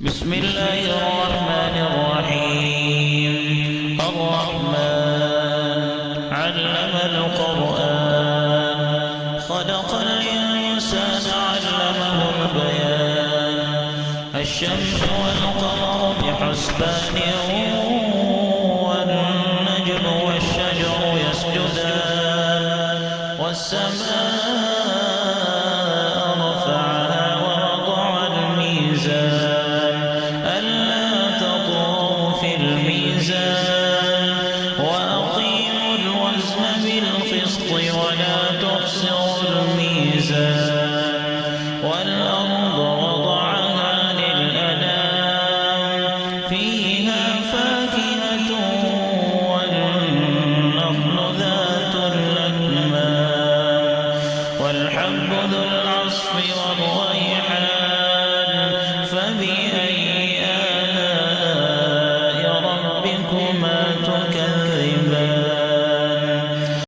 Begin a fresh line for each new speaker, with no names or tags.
بسم الله الرحمن الرحيم. الرحمن علم القرآن، خلق الإنسان علمه البيان. الشمس والقمر بحسبان، والنجم والشجر يسجدان. والسماء رفعها ووضع الميزان، ألا تطغوا في الميزان. وأقيموا الوزن بالقسط ولا تخسروا الميزان. والأرض وضعها للأنام، فيها فاكهة والنخل ذات الأكمام، والحب ذو العصف والريحان. فبأي آلاء ربكما